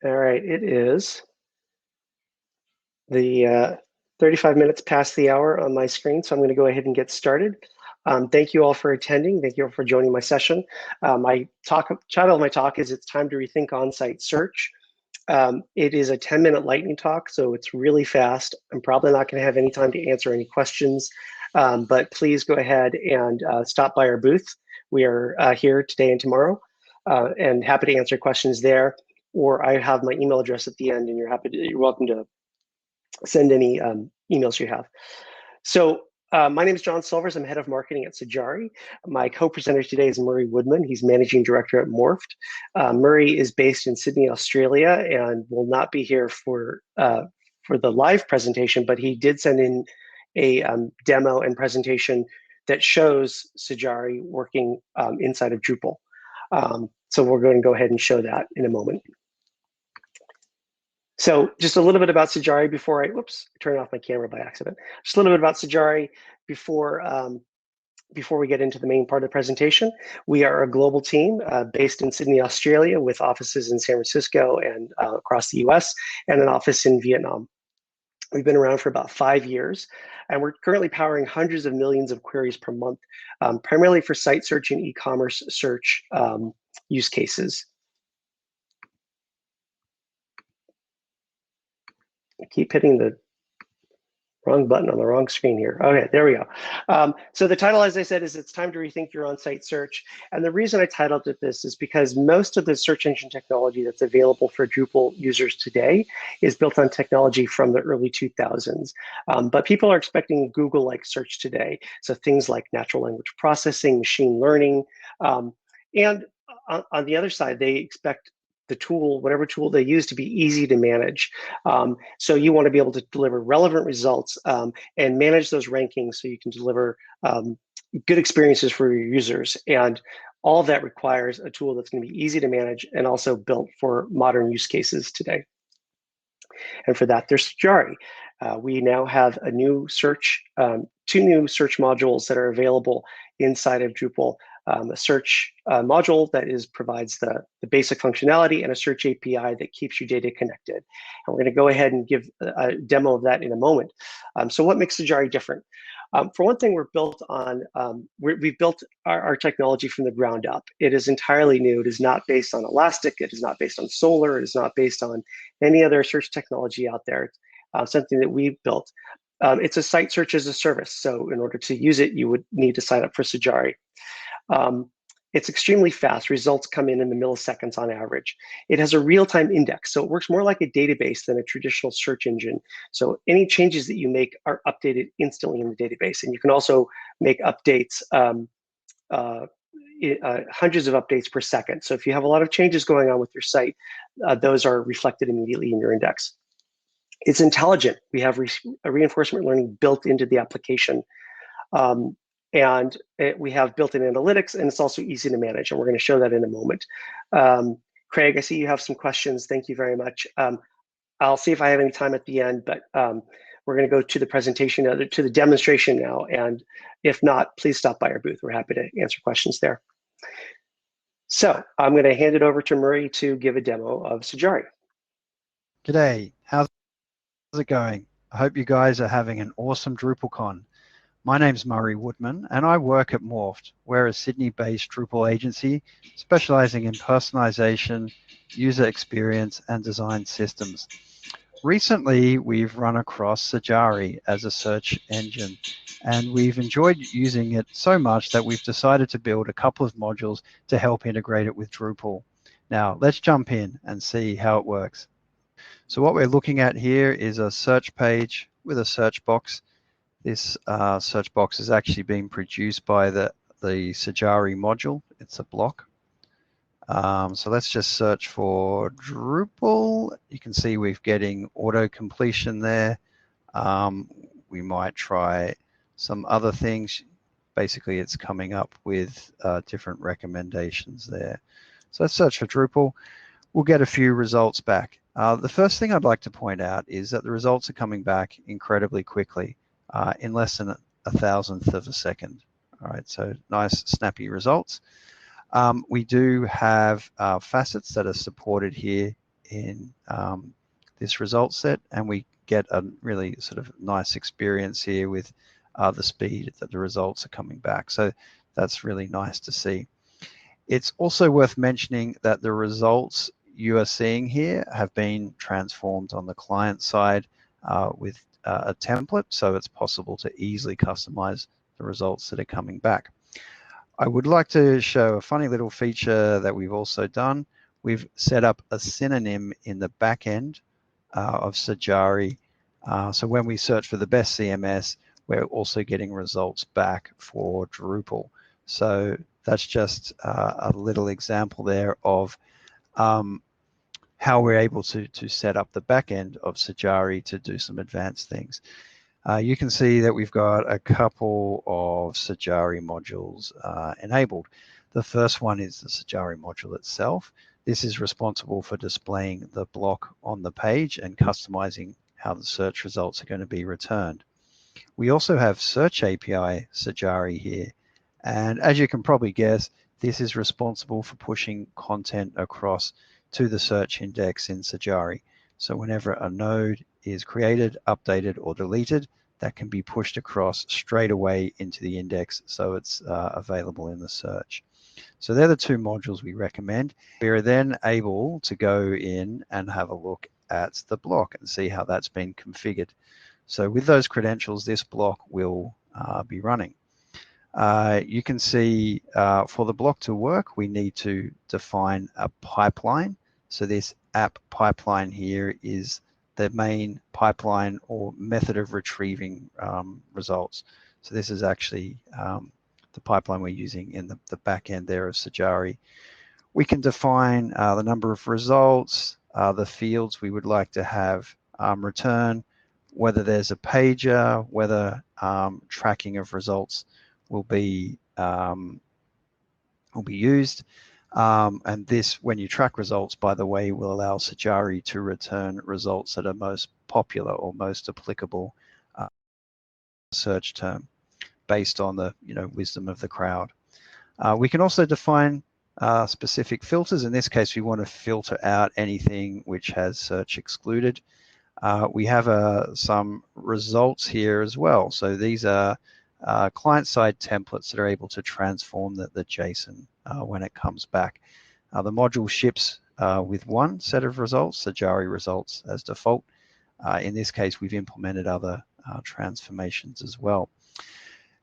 All right, it is the 35 minutes past the hour on my screen, so I'm going to go ahead and get started. Thank you all for attending. Thank you all for joining my session. Title of my talk is "It's Time to Rethink OnSite Search." It is a 10-minute lightning talk, so it's really fast. I'm probably not going to have any time to answer any questions, but please go ahead and stop by our booth. We are here today and tomorrow, and happy to answer questions there. Or I have my email address at the end, and you're welcome to send any emails you have. So my name is John Silvers. I'm head of marketing at Sajari. My co-presenter today is Murray Woodman. He's managing director at Morphed. Murray is based in Sydney, Australia, and will not be here for the live presentation, but he did send in a demo and presentation that shows Sajari working inside of Drupal. So we're going to go ahead and show that in a moment. So just a little bit about Sajari before I turn off my camera by accident. Just a little bit about Sajari before we get into the main part of the presentation. We are a global team based in Sydney, Australia, with offices in San Francisco and across the US, and an office in Vietnam. We've been around for about 5 years, and we're currently powering hundreds of millions of queries per month, primarily for site search and e-commerce search use cases. I keep hitting the wrong button on the wrong screen here. Okay, there we go. So the title, as I said, is "It's Time to Rethink Your On-Site Search." And the reason I titled it this is because most of the search engine technology that's available for Drupal users today is built on technology from the early 2000s. But people are expecting Google-like search today. So things like natural language processing, machine learning. And on the other side, they expect the tool, whatever tool they use, to be easy to manage. So you want to be able to deliver relevant results and manage those rankings so you can deliver good experiences for your users. And all of that requires a tool that's going to be easy to manage and also built for modern use cases today. And for that, there's Jari. We now have a new search, 2 new search modules that are available inside of Drupal. A search module that provides the basic functionality, and a search API that keeps your data connected. And we're going to go ahead and give a demo of that in a moment. So what makes Sajari different? For one thing, we're built on, we've built our technology from the ground up. It is entirely new. It is not based on Elastic. It is not based on Solar. It is not based on any other search technology out there. Something that we've built. It's a site search as a service. So in order to use it, you would need to sign up for Sajari. It's extremely fast. Results come in the milliseconds on average. It has a real-time index, so it works more like a database than a traditional search engine. So any changes that you make are updated instantly in the database. And you can also make updates, hundreds of updates per second. So if you have a lot of changes going on with your site, those are reflected immediately in your index. It's intelligent. We have reinforcement learning built into the application. And we have built-in analytics, and it's also easy to manage, and we're going to show that in a moment. Craig, I see you have some questions. Thank you very much. I'll see if I have any time at the end, but we're going to go to the presentation, to the demonstration now, and if not, please stop by our booth. We're happy to answer questions there. So I'm going to hand it over to Murray to give a demo of Sajari. G'day, how's it going? I hope you guys are having an awesome DrupalCon. My name's Murray Woodman, and I work at Morphed. We're a Sydney-based Drupal agency specializing in personalization, user experience, and design systems. Recently, we've run across Sajari as a search engine, and we've enjoyed using it so much that we've decided to build a couple of modules to help integrate it with Drupal. Now, let's jump in and see how it works. So what we're looking at here is a search page with a search box. This search box is actually being produced by the Sajari module. It's a block. So let's just search for Drupal. You can see we're getting auto completion there. We might try some other things. Basically, it's coming up with different recommendations there. So let's search for Drupal. We'll get a few results back. The first thing I'd like to point out is that the results are coming back incredibly quickly. In less than a thousandth of a second. All right, so nice snappy results. We do have facets that are supported here in this result set, and we get a really sort of nice experience here with the speed that the results are coming back. So that's really nice to see. It's also worth mentioning that the results you are seeing here have been transformed on the client side with a template, so it's possible to easily customize the results that are coming back. I would like to show a funny little feature that we've also done. We've set up a synonym in the back end of Sajari. So when we search for the best CMS, we're also getting results back for Drupal. So that's just a little example there of how we're able to set up the back end of Sajari to do some advanced things. You can see that we've got a couple of Sajari modules enabled. The first one is the Sajari module itself. This is responsible for displaying the block on the page and customizing how the search results are going to be returned. We also have Search API Sajari here. And as you can probably guess, this is responsible for pushing content across to the search index in Sajari. So whenever a node is created, updated, or deleted, that can be pushed across straight away into the index, so it's available in the search. So they're the two modules we recommend. We are then able to go in and have a look at the block and see how that's been configured. So with those credentials, this block will be running. You can see for the block to work, we need to define a pipeline. So this app pipeline here is the main pipeline or method of retrieving results. So this is actually the pipeline we're using in the back end there of Sajari. We can define the number of results, the fields we would like to have return, whether there's a pager, whether tracking of results will be used. And this, when you track results, by the way, will allow Sajari to return results that are most popular or most applicable search term based on the wisdom of the crowd. We can also define specific filters. In this case, we want to filter out anything which has search excluded. We have some results here as well. So these are client-side templates that are able to transform the JSON when it comes back. The module ships with one set of results, Sajari results as default. In this case, we've implemented other transformations as well.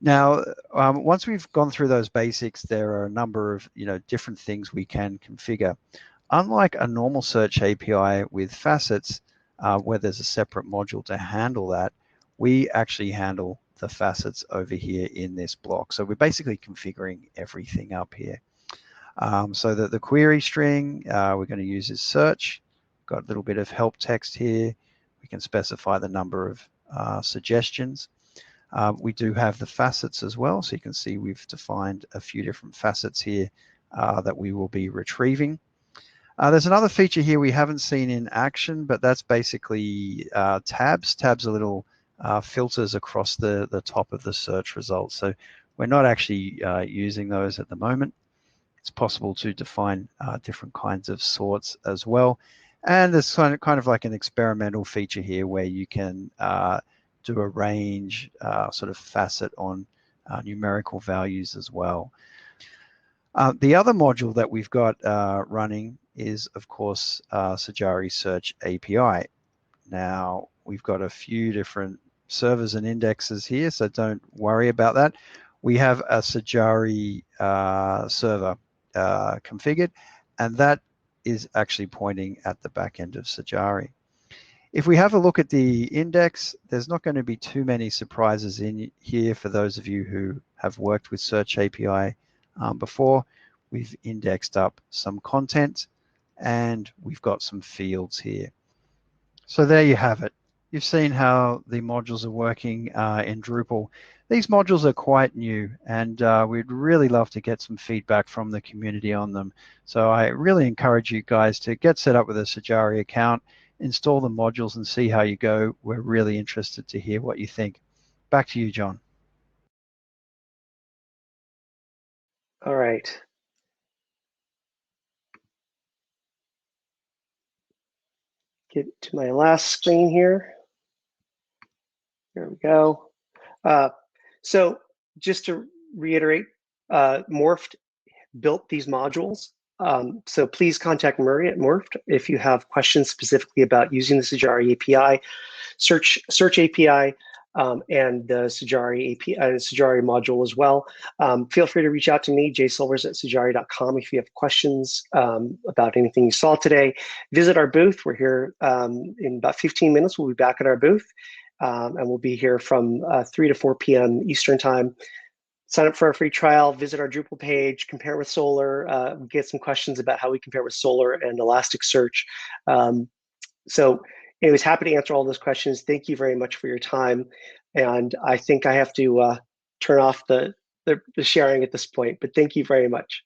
Now, once we've gone through those basics, there are a number of different things we can configure. Unlike a normal search API with facets, where there's a separate module to handle that, we actually handle the facets over here in this block. So we're basically configuring everything up here. So the query string we're going to use is search. Got a little bit of help text here. We can specify the number of suggestions. We do have the facets as well. So you can see we've defined a few different facets here that we will be retrieving. There's another feature here we haven't seen in action, but that's basically tabs. Tabs are little filters across the top of the search results. So we're not actually using those at the moment. It's possible to define different kinds of sorts as well. And there's kind of like an experimental feature here where you can do a range sort of facet on numerical values as well. The other module that we've got running is, of course, Sajari Search API. Now, we've got a few different servers and indexes here, so don't worry about that. We have a Sajari server configured, and that is actually pointing at the back end of Sajari. If we have a look at the index, there's not going to be too many surprises in here for those of you who have worked with Search API before. We've indexed up some content and we've got some fields here. So there you have it. You've seen how the modules are working in Drupal. These modules are quite new, and we'd really love to get some feedback from the community on them. So I really encourage you guys to get set up with a Sajari account, install the modules and see how you go. We're really interested to hear what you think. Back to you, John. All right. get to my last screen here. There we go. So just to reiterate, Morphed built these modules. So please contact Murray at Morphed if you have questions specifically about using the Sajari API, search API, and the Sajari API, Sajari module as well. Feel free to reach out to me, jsilvers@sajari.com, if you have questions about anything you saw today. Visit our booth. We're here in about 15 minutes. We'll be back at our booth, and we'll be here from 3 to 4 p.m. Eastern time. Sign up for our free trial, visit our Drupal page, compare with Solr, get some questions about how we compare with Solr and Elasticsearch. So anyways, happy to answer all those questions. Thank you very much for your time. And I think I have to turn off the sharing at this point, but thank you very much.